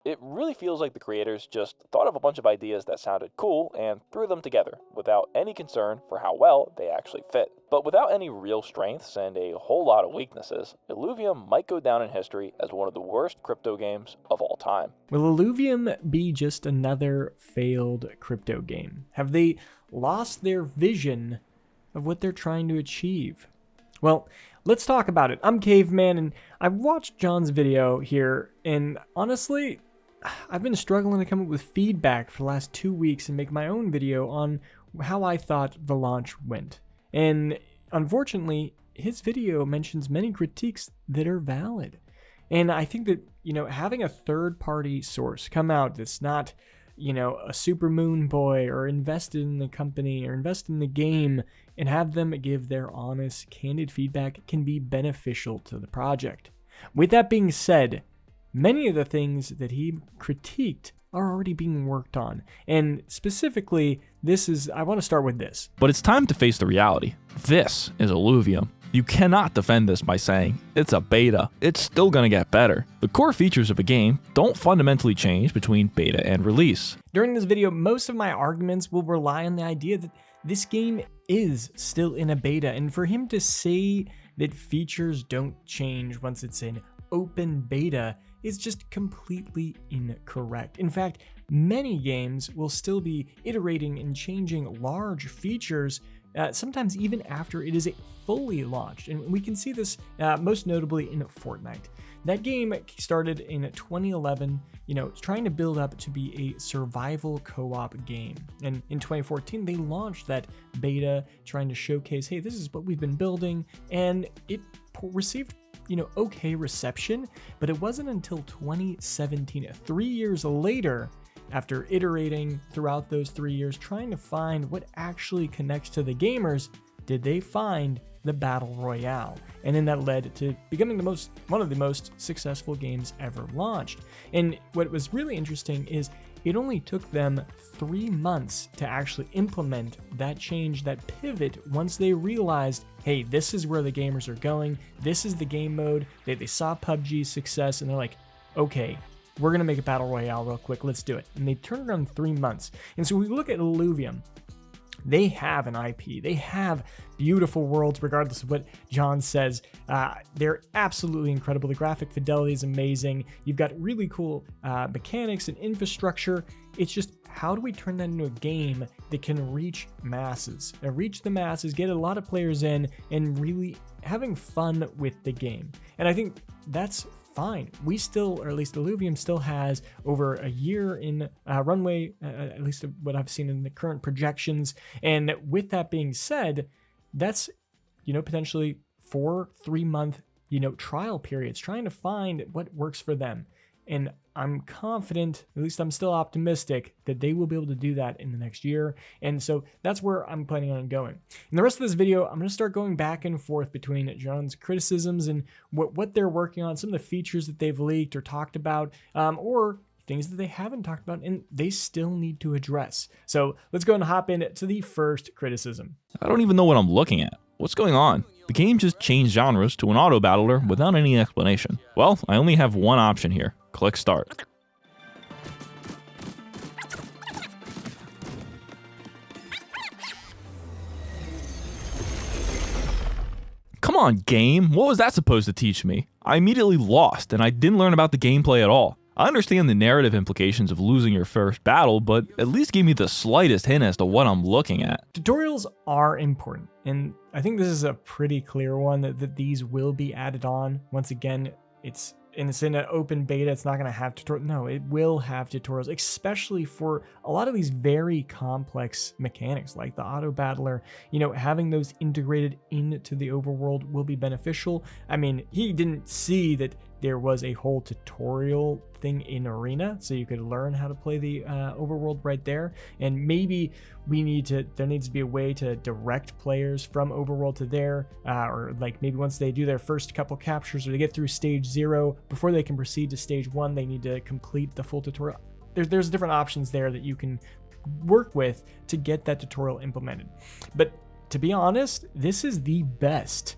It really feels like the creators just thought of a bunch of ideas that sounded cool and threw them together without any concern for how well they actually fit. But without any real strengths and a whole lot of weaknesses, Illuvium might go down in history as one of the worst crypto games of all time. Will Illuvium be just another failed crypto game? Have they lost their vision of what they're trying to achieve? Well, let's talk about it. I'm Caveman, and I've watched John's video here, and honestly, I've been struggling to come up with feedback for the last 2 weeks and make my own video on how I thought the launch went. And unfortunately, his video mentions many critiques that are valid. And I think that, having a third-party source come out that's not, a super moon boy or invested in the company or invested in the game and have them give their honest, candid feedback can be beneficial to the project. With that being said, many of the things that he critiqued are already being worked on. And specifically, I want to start with this. But it's time to face the reality. This is Illuvium. You cannot defend this by saying, it's a beta, it's still gonna get better. The core features of a game don't fundamentally change between beta and release. During this video, most of my arguments will rely on the idea that this game is still in a beta, and for him to say that features don't change once it's in open beta is just completely incorrect. In fact, many games will still be iterating and changing large features, sometimes even after it is fully launched. And we can see this most notably in Fortnite. That game started in 2011, trying to build up to be a survival co-op game. And in 2014, they launched that beta trying to showcase, hey, this is what we've been building. And it received okay reception, but it wasn't until 2017, 3 years later, after iterating throughout those 3 years, trying to find what actually connects to the gamers, did they find the Battle Royale. And then that led to becoming one of the most successful games ever launched. And what was really interesting is it only took them 3 months to actually implement that change, that pivot, once they realized, hey, this is where the gamers are going, this is the game mode. They saw PUBG's success, and they're like, okay, we're going to make a Battle Royale real quick, let's do it. And they turned it on in 3 months. And so we look at Illuvium. They have an IP. They have beautiful worlds, regardless of what John says. They're absolutely incredible. The graphic fidelity is amazing. You've got really cool mechanics and infrastructure. It's just, how do we turn that into a game that can reach masses? Reach the masses, get a lot of players in, and really having fun with the game. And I think that's fine. We still, or at least Illuvium still has over a year in runway, at least what I've seen in the current projections. And with that being said, that's, potentially 3 month, trial periods, trying to find what works for them. And I'm confident, at least I'm still optimistic, that they will be able to do that in the next year. And so that's where I'm planning on going. In the rest of this video, I'm going to start going back and forth between John's criticisms and what they're working on, some of the features that they've leaked or talked about, or things that they haven't talked about and they still need to address. So let's go and hop into the first criticism. I don't even know what I'm looking at. What's going on? The game just changed genres to an auto battler without any explanation. Well, I only have one option here. Click start. Come on, game. What was that supposed to teach me? I immediately lost, and I didn't learn about the gameplay at all. I understand the narrative implications of losing your first battle, but at least give me the slightest hint as to what I'm looking at. Tutorials are important, and I think this is a pretty clear one that these will be added on. Once again, it's in an open beta, it's not going to have tutorials. No, it will have tutorials, especially for a lot of these very complex mechanics like the auto battler. Having those integrated into the overworld will be beneficial. I mean, he didn't see that there was a whole tutorial thing in Arena, so you could learn how to play the overworld right there. And maybe there needs to be a way to direct players from overworld to there, or like maybe once they do their first couple captures or they get through stage 0, before they can proceed to stage 1, they need to complete the full tutorial. There's different options there that you can work with to get that tutorial implemented. But to be honest, this is the best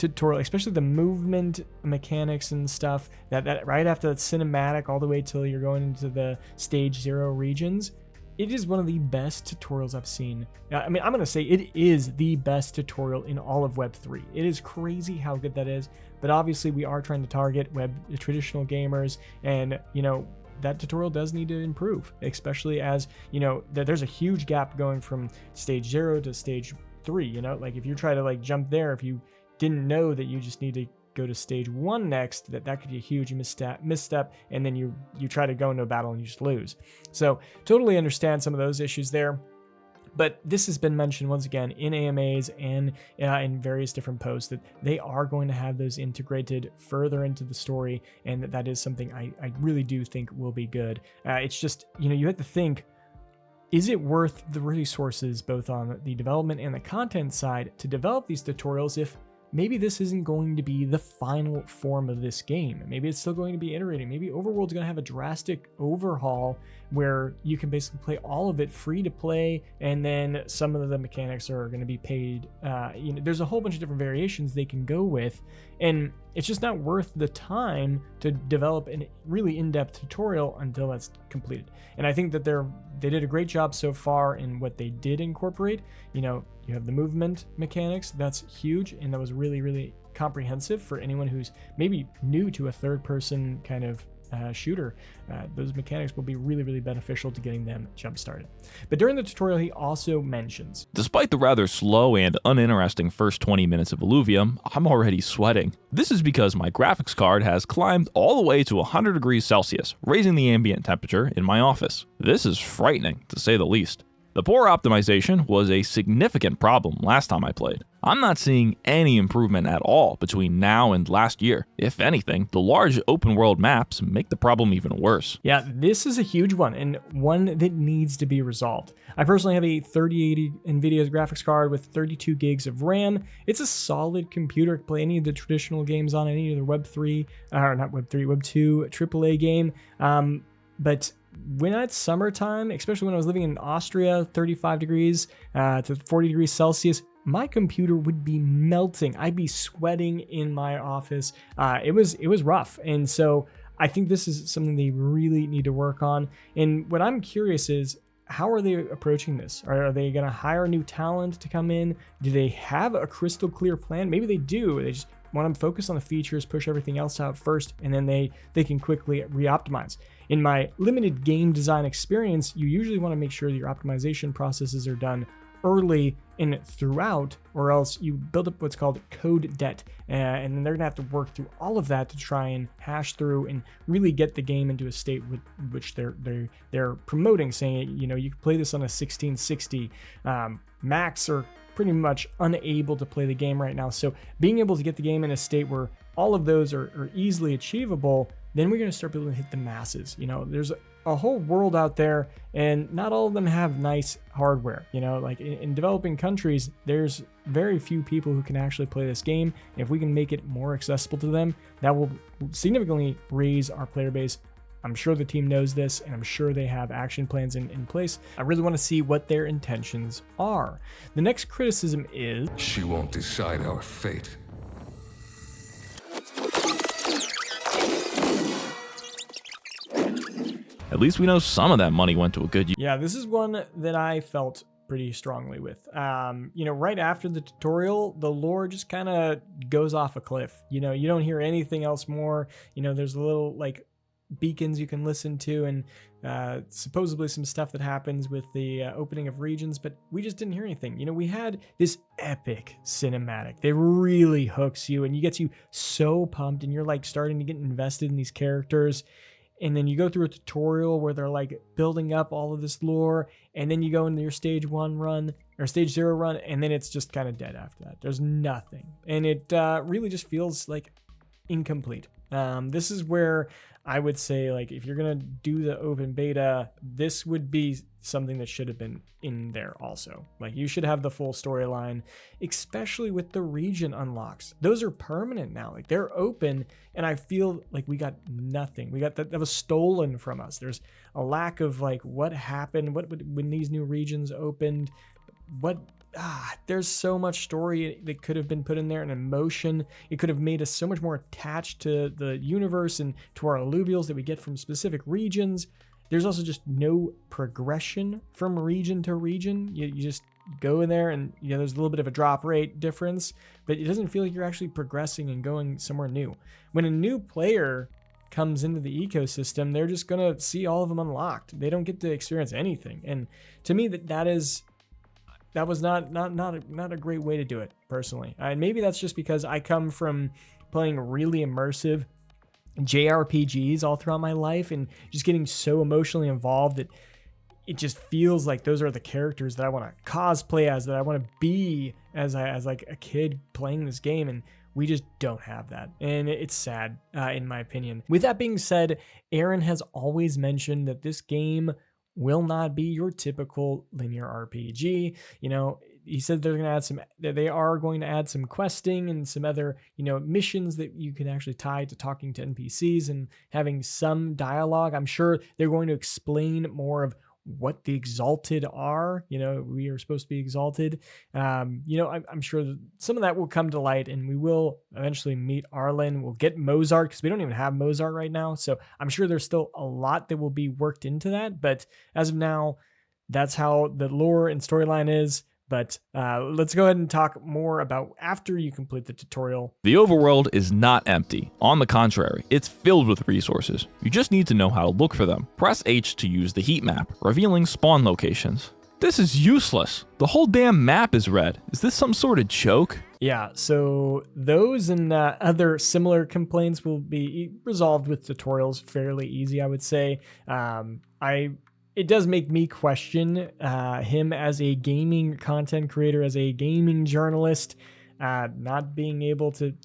tutorial, especially the movement mechanics and stuff, that right after that cinematic all the way till you're going into the stage 0 regions, it is one of the best tutorials I've seen. I mean, I'm going to say it is the best tutorial in all of Web3. It is crazy how good that is, but obviously we are trying to target traditional gamers, and, you know, that tutorial does need to improve, especially as, you know, there's a huge gap going from stage 0 to stage 3, you know, like if you try to like jump there, if you didn't know that you just need to go to stage 1 next, that could be a huge misstep, and then you try to go into a battle and you just lose. So totally understand some of those issues there. But this has been mentioned once again in AMAs and in various different posts that they are going to have those integrated further into the story, and that is something I really do think will be good. It's just, you know, you have to think, is it worth the resources both on the development and the content side to develop these tutorials if maybe this isn't going to be the final form of this game? Maybe it's still going to be iterating. Maybe Overworld's going to have a drastic overhaul where you can basically play all of it free to play, and then some of the mechanics are going to be paid. You know, there's a whole bunch of different variations they can go with, and it's just not worth the time to develop a really in-depth tutorial until that's completed. And I think that they did a great job so far in what they did incorporate. You know, you have the movement mechanics, that's huge, and that was really, really comprehensive for anyone who's maybe new to a third-person kind of shooter. Those mechanics will be really, really beneficial to getting them jump started. But during the tutorial, he also mentions, despite the rather slow and uninteresting first 20 minutes of Illuvium, I'm already sweating. This is because my graphics card has climbed all the way to 100 degrees Celsius, raising the ambient temperature in my office. This is frightening, to say the least. The poor optimization was a significant problem last time I played. I'm not seeing any improvement at all between now and last year. If anything, the large open world maps make the problem even worse. Yeah, this is a huge one, and one that needs to be resolved. I personally have a 3080 NVIDIA graphics card with 32 gigs of RAM. It's a solid computer to play any of the traditional games on, any of the Web2 AAA game. But when it's summertime, especially when I was living in Austria, 35 degrees to 40 degrees Celsius, my computer would be melting. I'd be sweating in my office. It was rough. And so I think this is something they really need to work on. And what I'm curious is, how are they approaching this? Are they going to hire new talent to come in? Do they have a crystal clear plan? Maybe they do. They just want to focus on the features, push everything else out first, and then they can quickly re-optimize. In my limited game design experience, you usually want to make sure that your optimization processes are done early and throughout, or else you build up what's called code debt, and then they're gonna have to work through all of that to try and hash through and really get the game into a state with which they're promoting, saying, you know, you can play this on a 1660. Macs are pretty much unable to play the game right now, so being able to get the game in a state where all of those are easily achievable, then we're going to start being able to hit the masses. You know, there's a whole world out there, and not all of them have nice hardware. You know, like in developing countries, there's very few people who can actually play this game. If we can make it more accessible to them, that will significantly raise our player base. I'm sure the team knows this, and I'm sure they have action plans in place. I really want to see what their intentions are. The next criticism is, she won't decide our fate. At least we know some of that money went to a good use. yeah, this is one that I felt pretty strongly with. You know, right after the tutorial, the lore just kind of goes off a cliff. You know, you don't hear anything else more. You know, there's a little like beacons you can listen to, and supposedly some stuff that happens with the opening of regions, but we just didn't hear anything. You know, we had this epic cinematic that really hooks you and you gets you so pumped, and you're like starting to get invested in these characters. And then you go through a tutorial where they're like building up all of this lore, and then you go into your stage 1 run or stage 0 run, and then it's just kind of dead after that. There's nothing, and it really just feels like incomplete. This is where I would say, like, if you're gonna do the open beta, this would be something that should have been in there also. Like, you should have the full storyline, especially with the region unlocks. Those are permanent now. Like, they're open, and I feel like we got nothing. We got that was stolen from us. There's a lack of like what happened, when these new regions opened, what there's so much story that could have been put in there, and emotion. It could have made us so much more attached to the universe and to our alluvials that we get from specific regions. There's also just no progression from region to region. You just go in there and there's a little bit of a drop rate difference, but it doesn't feel like you're actually progressing and going somewhere new. When a new player comes into the ecosystem, they're just gonna see all of them unlocked. They don't get to experience anything. And to me, that was not a great way to do it personally. And maybe that's just because I come from playing really immersive JRPGs all throughout my life and just getting so emotionally involved that it just feels like those are the characters that I want to cosplay as, that I want to be as like a kid playing this game, and we just don't have that, and it's sad in my opinion. With that being said, Aaron has always mentioned that this game will not be your typical linear RPG. He said they are going to add some questing and some other, missions that you can actually tie to talking to NPCs and having some dialogue. I'm sure they're going to explain more of what the exalted are. We are supposed to be exalted. I'm sure that some of that will come to light, and we will eventually meet Arlen. We'll get Mozart, because we don't even have Mozart right now. So I'm sure there's still a lot that will be worked into that. But as of now, that's how the lore and storyline is. But let's go ahead and talk more about after you complete the tutorial. The overworld is not empty. On the contrary, it's filled with resources. You just need to know how to look for them. Press H to use the heat map, revealing spawn locations. This is useless. The whole damn map is red. Is this some sort of joke? Yeah, so those and other similar complaints will be resolved with tutorials fairly easy, I would say. It does make me question him as a gaming content creator, as a gaming journalist, not being able to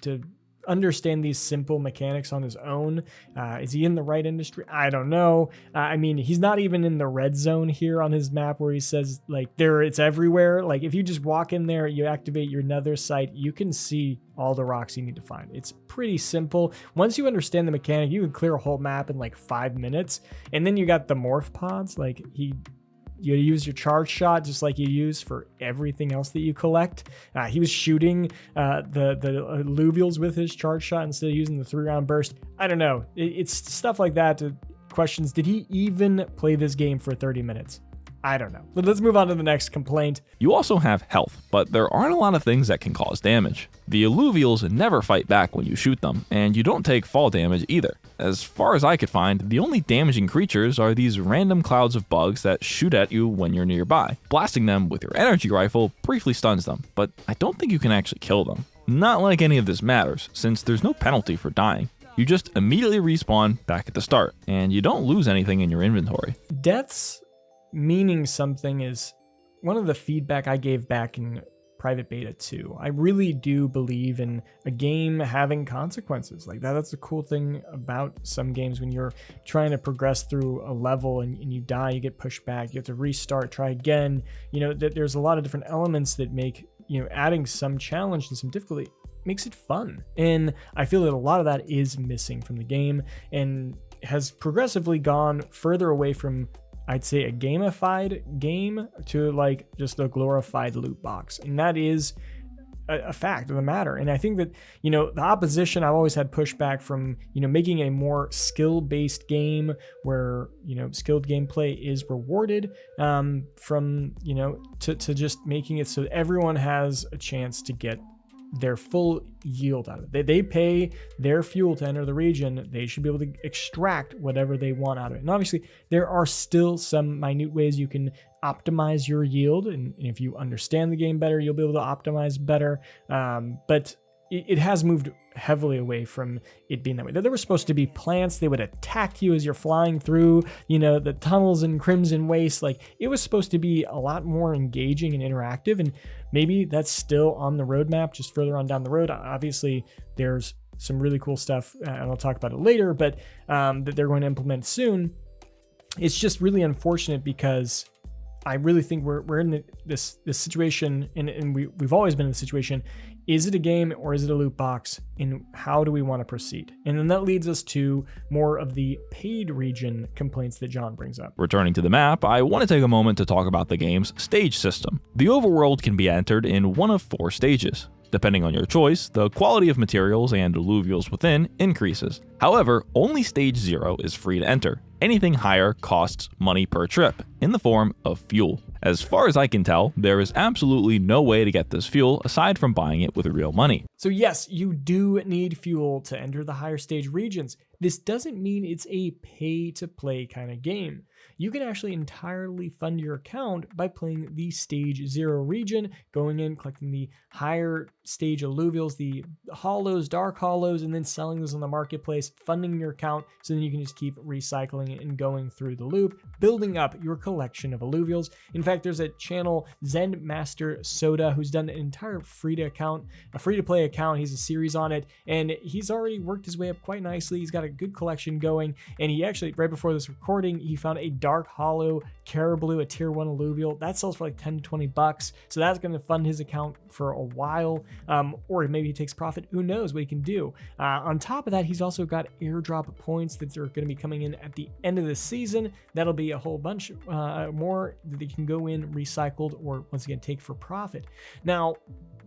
understand these simple mechanics on his own. Is he in the right industry? I don't know. He's not even in the red zone here on his map where he says it's everywhere. Like if you just walk in there, you activate your nether site, you can see all the rocks you need to find. It's pretty simple. Once you understand the mechanic, you can clear a whole map in 5 minutes. And then you got the morph pods. You use your charge shot just like you use for everything else that you collect. He was shooting the alluvials with his charge shot instead of using the 3-round burst. I don't know. It's stuff like that. Questions, did he even play this game for 30 minutes? I don't know. But let's move on to the next complaint. You also have health, but there aren't a lot of things that can cause damage. The alluvials never fight back when you shoot them, and you don't take fall damage either. As far as I could find, the only damaging creatures are these random clouds of bugs that shoot at you when you're nearby. Blasting them with your energy rifle briefly stuns them, but I don't think you can actually kill them. Not like any of this matters, since there's no penalty for dying. You just immediately respawn back at the start, and you don't lose anything in your inventory. Deaths meaning something is one of the feedback I gave back in private beta 2. I really do believe in a game having consequences like that. That's the cool thing about some games. When you're trying to progress through a level and you die, you get pushed back, you have to restart, try again. There's a lot of different elements that make, adding some challenge and some difficulty makes it fun. And I feel that a lot of that is missing from the game and has progressively gone further away from, I'd say, a gamified game to just a glorified loot box. And that is a fact of the matter. And I think that, the opposition, I've always had pushback from, making a more skill-based game where, skilled gameplay is rewarded from, to just making it so everyone has a chance to get their full yield out of it. They pay their fuel to enter the region. They should be able to extract whatever they want out of it. And obviously, there are still some minute ways you can optimize your yield. And if you understand the game better, you'll be able to optimize better. But it has moved heavily away from it being that way. There were supposed to be plants. They would attack you as you're flying through, the tunnels in Crimson Waste. It was supposed to be a lot more engaging and interactive. And maybe that's still on the roadmap, just further on down the road. Obviously, there's some really cool stuff, and I'll talk about it later, but that they're going to implement soon. It's just really unfortunate because I really think we're in this situation, and we've always been in the situation Is it a game or is it a loot box? And how do we want to proceed? And then that leads us to more of the paid region complaints that John brings up. Returning to the map, I want to take a moment to talk about the game's stage system. The overworld can be entered in one of 4 stages. Depending on your choice, the quality of materials and alluvials within increases. However, only stage 0 is free to enter. Anything higher costs money per trip, in the form of fuel. As far as I can tell, there is absolutely no way to get this fuel aside from buying it with real money. So yes, you do need fuel to enter the higher stage regions. This doesn't mean it's a pay-to-play kind of game. You can actually entirely fund your account by playing the stage 0 region, going in, collecting the higher stage alluvials, the hollows, dark hollows, and then selling those on the marketplace, funding your account, so then you can just keep recycling it and going through the loop, building up your collection of alluvials. In fact, there's a channel, Zen Master Soda, who's done an entire free-to-play account. He's a series on it, and he's already worked his way up quite nicely. He's got a good collection going, and he actually, right before this recording, he found a dark hollow Caribou, a tier 1 alluvial that sells for like 10 to 20 bucks. So that's going to fund his account for a while, or maybe he takes profit. Who knows what he can do. On top of that, he's also got airdrop points that are going to be coming in at the end of the season. That'll be a whole bunch more that they can go in recycled or once again take for profit. Now,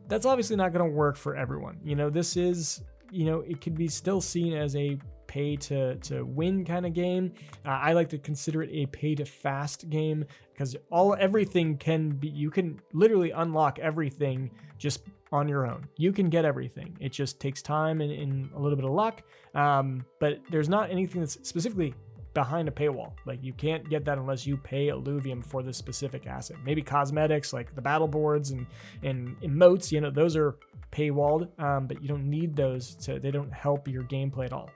that's obviously not going to work for everyone. This is, it could be still seen as a pay to win kind of game. I like to consider it a pay to fast game because everything can be, you can literally unlock everything just on your own. You can get everything. It just takes time and a little bit of luck. But there's not anything that's specifically behind a paywall. Like you can't get that unless you pay Illuvium for this specific asset. Maybe cosmetics like the battle boards and emotes, those are paywalled, but you don't need those they don't help your gameplay at all.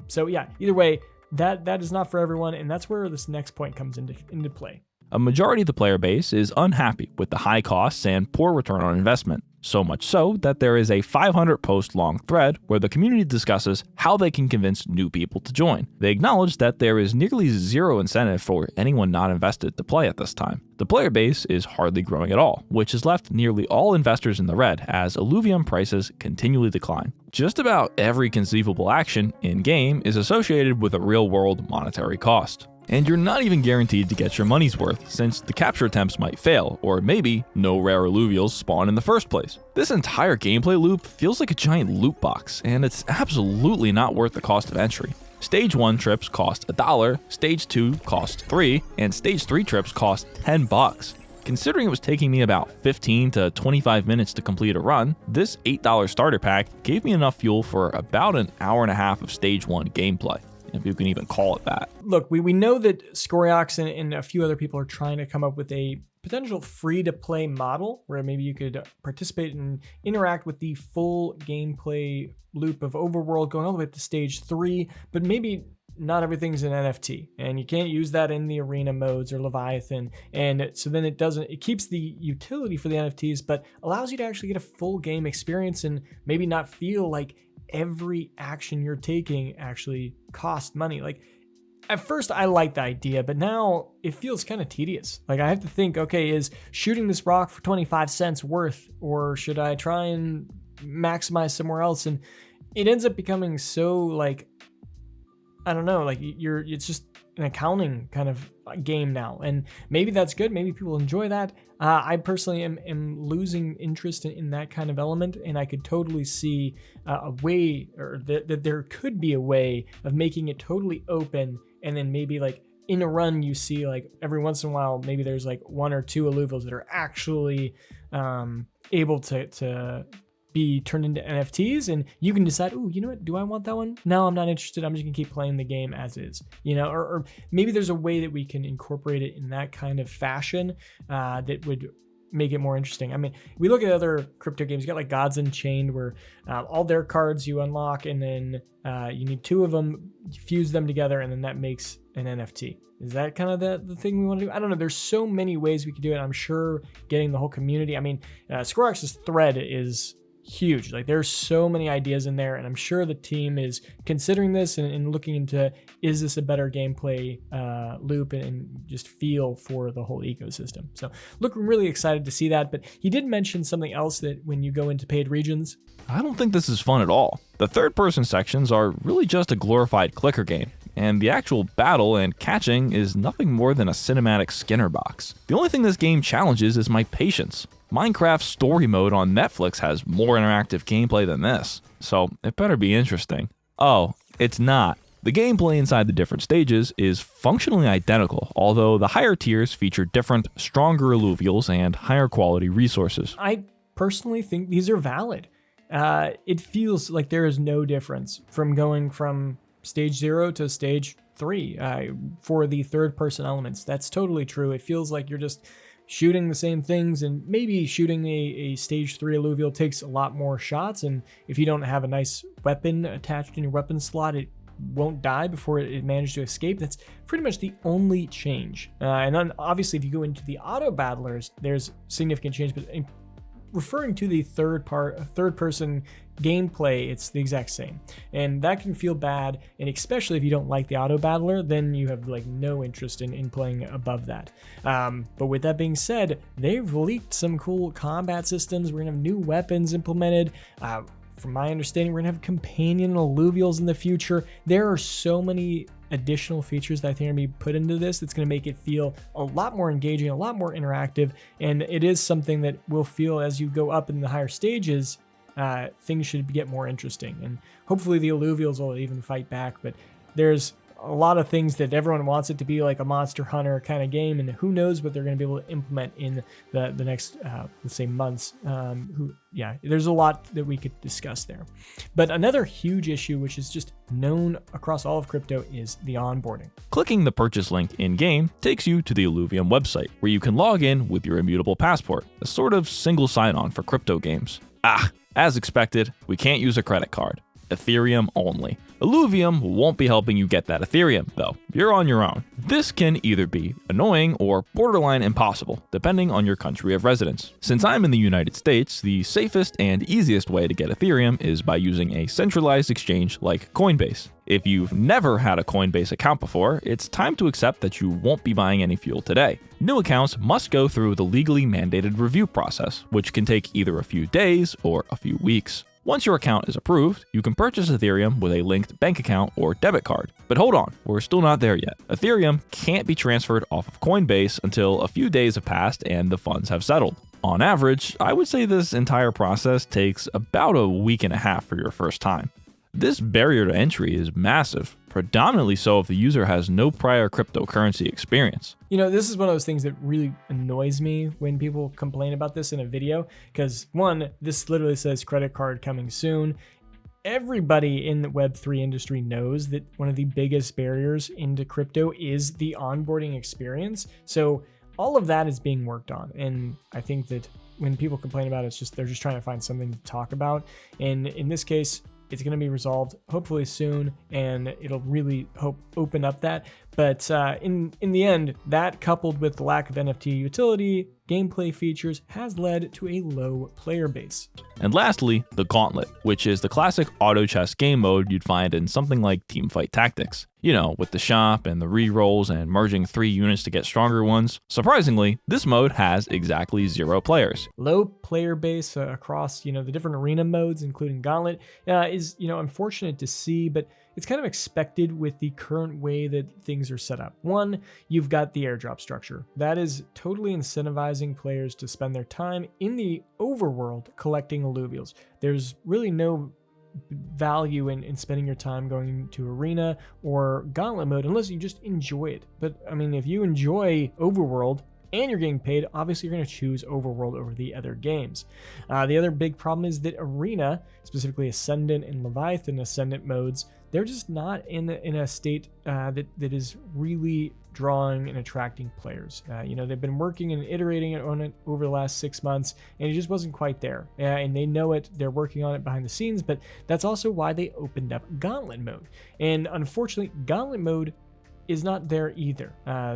So yeah, either way, that is not for everyone, and that's where this next point comes into play. A majority of the player base is unhappy with the high costs and poor return on investment. So much so that there is a 500 post long thread where the community discusses how they can convince new people to join. They acknowledge that there is nearly zero incentive for anyone not invested to play at this time. The player base is hardly growing at all, which has left nearly all investors in the red as Illuvium prices continually decline. Just about every conceivable action in-game is associated with a real-world monetary cost. And you're not even guaranteed to get your money's worth, since the capture attempts might fail, or maybe no rare alluvials spawn in the first place. This entire gameplay loop feels like a giant loot box, and it's absolutely not worth the cost of entry. Stage 1 trips cost $1, Stage 2 costs $3, and Stage 3 trips cost $10. Considering it was taking me about 15 to 25 minutes to complete a run, this $8 starter pack gave me enough fuel for about an hour and a half of Stage 1 gameplay, if you can even call it that. Look, we know that Scoriox and a few other people are trying to come up with a potential free-to-play model where maybe you could participate and interact with the full gameplay loop of Overworld going all the way up to Stage 3, but maybe not everything's an NFT, and you can't use that in the arena modes or Leviathan, and so then it keeps the utility for the NFTs, but allows you to actually get a full game experience and maybe not feel like every action you're taking actually costs money. Like at first I liked the idea, but now it feels kind of tedious. Like I have to think, okay, is shooting this rock for 25 cents worth, or should I try and maximize somewhere else? And it ends up becoming so like, I don't know, like it's just an accounting kind of game now, and maybe that's good. Maybe people enjoy that. I personally am losing interest in that kind of element, and I could totally see a way, or that there could be a way of making it totally open, and then maybe like in a run you see like every once in a while maybe there's like 1 or 2 alluvials that are actually able to be turned into NFTs, and you can decide, oh, you know what, do I want that one? No, I'm not interested. I'm just gonna keep playing the game as is, or maybe there's a way that we can incorporate it in that kind of fashion that would make it more interesting. I mean, we look at other crypto games. You got like Gods Unchained, where all their cards you unlock, and then you need 2 of them, you fuse them together, and then that makes an NFT. Is that kind of the thing we want to do? I don't know. There's so many ways we could do it. I'm sure getting the whole community. I mean, Scorax's thread is huge. Like, there's so many ideas in there, and I'm sure the team is considering this and looking into, is this a better gameplay loop and just feel for the whole ecosystem. So looking really excited to see that. But he did mention something else, that when you go into paid regions, I don't think this is fun at all. The third-person sections are really just a glorified clicker game, and the actual battle and catching is nothing more than a cinematic Skinner box. The only thing this game challenges is my patience. Minecraft Story Mode on Netflix has more interactive gameplay than this, so it better be interesting. Oh, it's not. The gameplay inside the different stages is functionally identical, although the higher tiers feature different, stronger alluvials and higher quality resources. I personally think these are valid. It feels like there is no difference from going from stage 0 to stage 3 for the third-person elements. That's totally true. It feels like you're just shooting the same things, and maybe shooting a stage 3 alluvial takes a lot more shots, and if you don't have a nice weapon attached in your weapon slot, it won't die before it managed to escape. That's pretty much the only change. And then obviously if you go into the auto battlers, there's significant change, but referring to the third person gameplay, it's the exact same, and that can feel bad. And especially if you don't like the auto battler, then you have like no interest in playing above that. But with that being said, they've leaked some cool combat systems. We're gonna have new weapons implemented. From my understanding, we're gonna have companion alluvials in the future. There are so many additional features that I think are going to be put into this that's going to make it feel a lot more engaging, a lot more interactive, and it is something that will feel, as you go up in the higher stages, things should get more interesting, and hopefully the alluvials will even fight back. But there's a lot of things that everyone wants it to be like a Monster Hunter kind of game, and who knows what they're going to be able to implement in the next, let's say, months. There's a lot that we could discuss there. But another huge issue, which is just known across all of crypto, is the onboarding. Clicking the purchase link in-game takes you to the Illuvium website, where you can log in with your immutable passport, a sort of single sign-on for crypto games. As expected, we can't use a credit card. Ethereum only. Illuvium won't be helping you get that Ethereum, though. You're on your own. This can either be annoying or borderline impossible, depending on your country of residence. Since I'm in the United States, the safest and easiest way to get Ethereum is by using a centralized exchange like Coinbase. If you've never had a Coinbase account before, it's time to accept that you won't be buying any fuel today. New accounts must go through the legally mandated review process, which can take either a few days or a few weeks. Once your account is approved, you can purchase Ethereum with a linked bank account or debit card. But hold on, we're still not there yet. Ethereum can't be transferred off of Coinbase until a few days have passed and the funds have settled. On average, I would say this entire process takes about a week and a half for your first time. This barrier to entry is massive, predominantly so if the user has no prior cryptocurrency experience. You know, this is one of those things that really annoys me when people complain about this in a video, because one, this literally says credit card coming soon. Everybody in the Web3 industry knows that one of the biggest barriers into crypto is the onboarding experience. So all of that is being worked on. And I think that when people complain about it, it's just, they're just trying to find something to talk about. And in this case, it's going to be resolved hopefully soon, and it'll really open up that. But in the end, that coupled with the lack of NFT utility, gameplay features has led to a low player base. And lastly, the Gauntlet, which is the classic auto chess game mode you'd find in something like Teamfight Tactics. You know, with the shop and the re-rolls and merging 3 units to get stronger ones. Surprisingly, this mode has exactly 0 players. Low player base across, the different arena modes, including Gauntlet, is, unfortunate to see, but it's kind of expected with the current way that things are set up. One, you've got the airdrop structure. That is totally incentivizing players to spend their time in the overworld collecting alluvials. There's really no value in spending your time going to arena or Gauntlet mode unless you just enjoy it. But I mean, if you enjoy overworld and you're getting paid, obviously you're going to choose overworld over the other games. The other big problem is that arena, specifically Ascendant and Leviathan Ascendant modes, they're just not in a state that is really drawing and attracting players. They've been working and iterating on it over the last 6 months, and it just wasn't quite there. And they know it, they're working on it behind the scenes, but that's also why they opened up Gauntlet mode. And unfortunately, Gauntlet mode is not there either.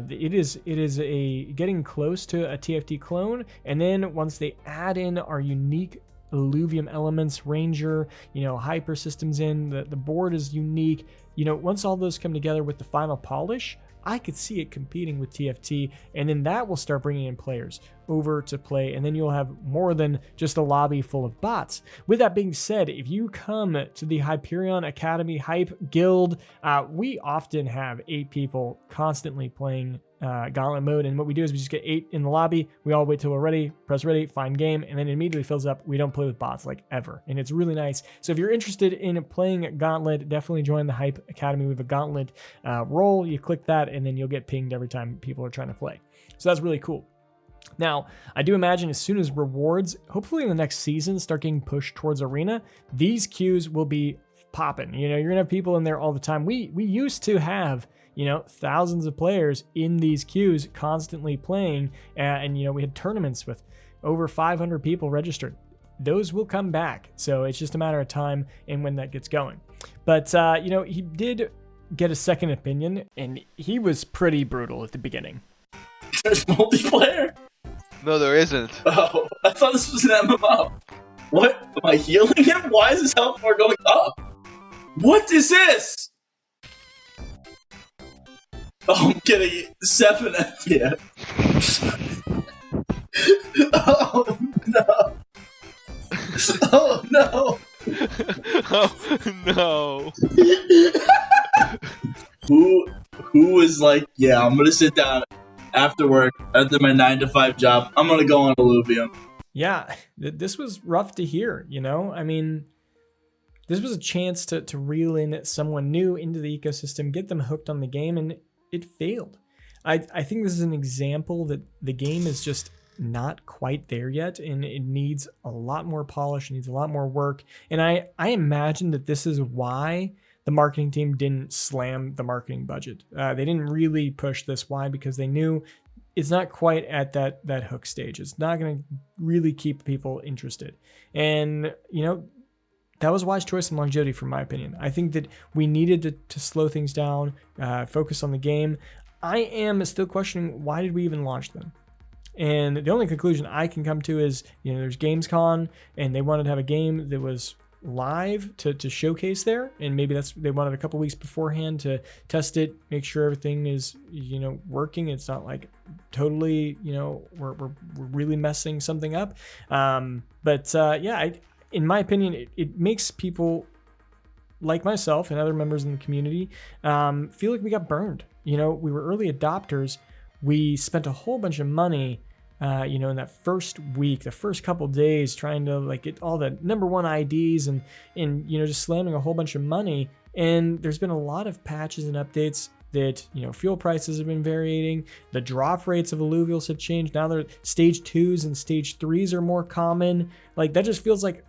It is a getting close to a TFT clone, and then once they add in our unique Illuvium elements, Ranger, hyper systems in, the board is unique. Once all those come together with the final polish, I could see it competing with TFT, and then that will start bringing in players over to play, and then you'll have more than just a lobby full of bots. With that being said, if you come to the Hyperion Academy Hype Guild, we often have 8 people constantly playing Gauntlet mode, and what we do is we just get 8 in the lobby, we all wait till we're ready, press ready, find game, and then it immediately fills up. We don't play with bots like ever, and it's really nice. So if you're interested in playing Gauntlet, definitely join the Hype Academy. We have a Gauntlet role. You click that, and then you'll get pinged every time people are trying to play. So that's really cool. Now, I do imagine as soon as rewards, hopefully in the next season, start getting pushed towards Arena, these queues will be popping. You're gonna have people in there all the time. We used to have thousands of players in these queues constantly playing, and we had tournaments with over 500 people registered. Those will come back, so it's just a matter of time and when that gets going. But he did get a second opinion, and he was pretty brutal at the beginning. There's multiplayer? No, there isn't. Oh, I thought this was an MMO. What? Am I healing him? Why is his health bar going up? What is this? Oh, I'm getting 7 FPS. Oh, no. Oh, no. Oh, no. Who is like, yeah, I'm gonna sit down after work, after my 9-to-5 job, I'm gonna go on Illuvium. Yeah, this was rough to hear, I mean, this was a chance to reel in someone new into the ecosystem, get them hooked on the game, and it failed. I think this is an example that the game is just not quite there yet, and it needs a lot more polish, it needs a lot more work, and I imagine that this is why the marketing team didn't slam the marketing budget. They didn't really push this. Why? Because they knew it's not quite at that hook stage. It's not going to really keep people interested. And, that was a wise choice in longevity, from my opinion. I think that we needed to slow things down, focus on the game. I am still questioning, why did we even launch them? And the only conclusion I can come to is, there's Gamescom, and they wanted to have a game that was live to showcase there, and maybe they wanted a couple weeks beforehand to test it, make sure everything is working. It's not like totally we're really messing something up, in my opinion, it makes people like myself and other members in the community feel like we got burned. We were early adopters, we spent a whole bunch of money in that first week, the first couple days, trying to get all the number 1 IDs and just slamming a whole bunch of money. And there's been a lot of patches and updates that, fuel prices have been varying. The drop rates of alluvials have changed. Now they're stage 2s and stage 3s are more common. That just feels like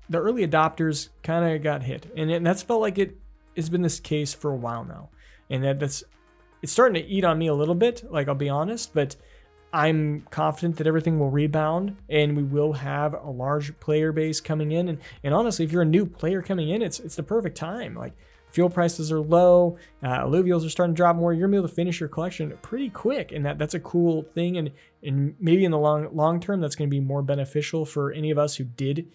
the early adopters kind of got hit. And that's felt like it has been this case for a while now. And it's starting to eat on me a little bit, I'll be honest, but I'm confident that everything will rebound and we will have a large player base coming in. And honestly, if you're a new player coming in, it's the perfect time. Fuel prices are low, alluvials are starting to drop more. You're gonna be able to finish your collection pretty quick, and that's a cool thing. And maybe in the long term, that's going to be more beneficial for any of us who did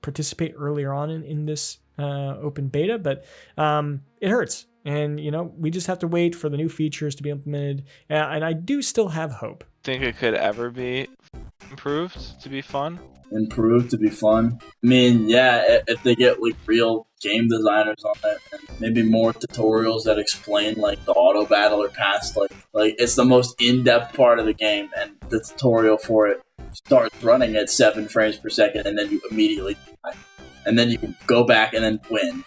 participate earlier on in this open beta. But it hurts. And, we just have to wait for the new features to be implemented. And I do still have hope. Think it could ever be improved to be fun? Improved to be fun? I mean, yeah, if they get real game designers on it, and maybe more tutorials that explain the auto battler pass, it's the most in-depth part of the game, and the tutorial for it starts running at 7 frames per second, and then you immediately die. And then you can go back and then win.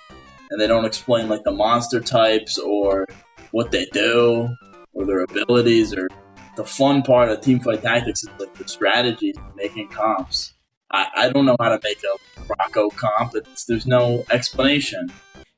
And they don't explain the monster types or what they do or their abilities, or the fun part of Teamfight Tactics is the strategy, making comps. I don't know how to make a Rocco comp. There's no explanation.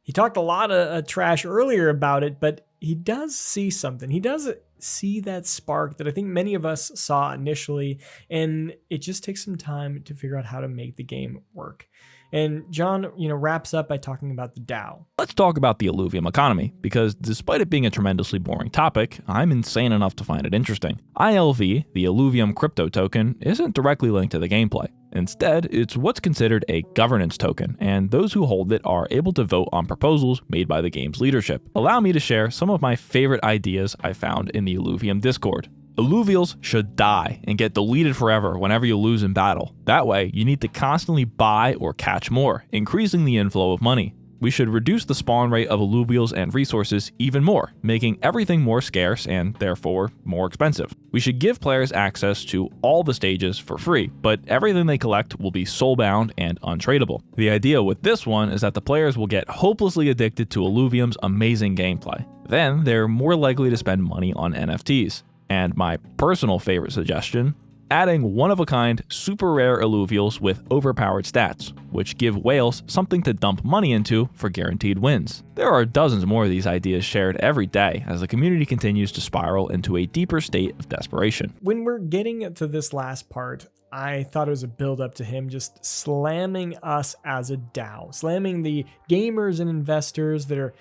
He talked a lot of trash earlier about it, but he does see something. He does see that spark that I think many of us saw initially, and it just takes some time to figure out how to make the game work. And John, wraps up by talking about the DAO. Let's talk about the Illuvium economy, because despite it being a tremendously boring topic, I'm insane enough to find it interesting. ILV, the Illuvium crypto token, isn't directly linked to the gameplay. Instead, it's what's considered a governance token, and those who hold it are able to vote on proposals made by the game's leadership. Allow me to share some of my favorite ideas I found in the Illuvium Discord. Illuvials should die and get deleted forever whenever you lose in battle. That way, you need to constantly buy or catch more, increasing the inflow of money. We should reduce the spawn rate of Illuvials and resources even more, making everything more scarce and therefore more expensive. We should give players access to all the stages for free, but everything they collect will be soulbound and untradeable. The idea with this one is that the players will get hopelessly addicted to Illuvium's amazing gameplay. Then they're more likely to spend money on NFTs. And my personal favorite suggestion, adding one-of-a-kind super rare Illuvials with overpowered stats, which give whales something to dump money into for guaranteed wins. There are dozens more of these ideas shared every day as the community continues to spiral into a deeper state of desperation. When we're getting to this last part, I thought it was a build up to him just slamming us as a DAO, slamming the gamers and investors that are,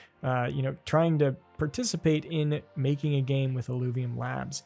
trying to participate in making a game with Illuvium Labs.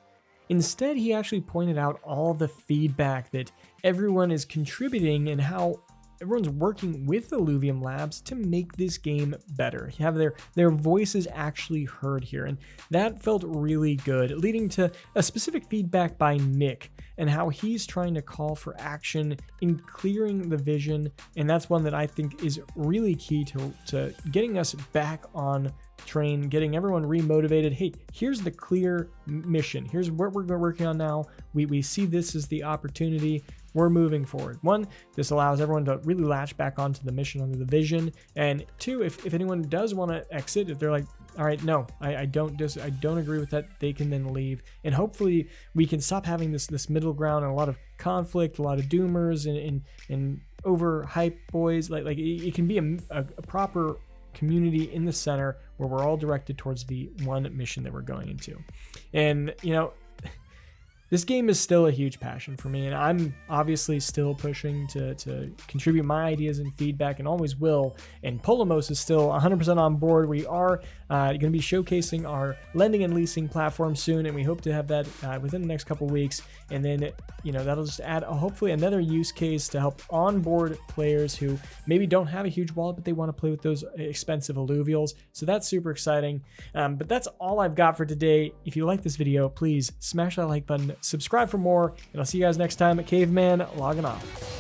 Instead, he actually pointed out all the feedback that everyone is contributing and how everyone's working with Illuvium Labs to make this game better. You have their voices actually heard here, and that felt really good, leading to a specific feedback by Nick and how he's trying to call for action in clearing the vision, and that's one that I think is really key to getting us back on train, getting everyone remotivated. Hey, here's the clear mission. Here's what we're working on now. We see this as the opportunity. We're moving forward. One, this allows everyone to really latch back onto the mission, onto the vision. And two, if anyone does want to exit, if they're like, all right, no, I don't agree with that, they can then leave. And hopefully we can stop having this middle ground and a lot of conflict, a lot of doomers and overhyped boys. Like it can be a proper community in the center where we're all directed towards the one mission that we're going into. And this game is still a huge passion for me, and I'm obviously still pushing to contribute my ideas and feedback, and always will. And Polymos is still 100% on board. We are going to be showcasing our lending and leasing platform soon, and we hope to have that within the next couple weeks. And then, that'll just add hopefully another use case to help onboard players who maybe don't have a huge wallet, but they want to play with those expensive Illuvials. So that's super exciting. But that's all I've got for today. If you like this video, please smash that like button, subscribe for more, and I'll see you guys next time at Caveman logging off.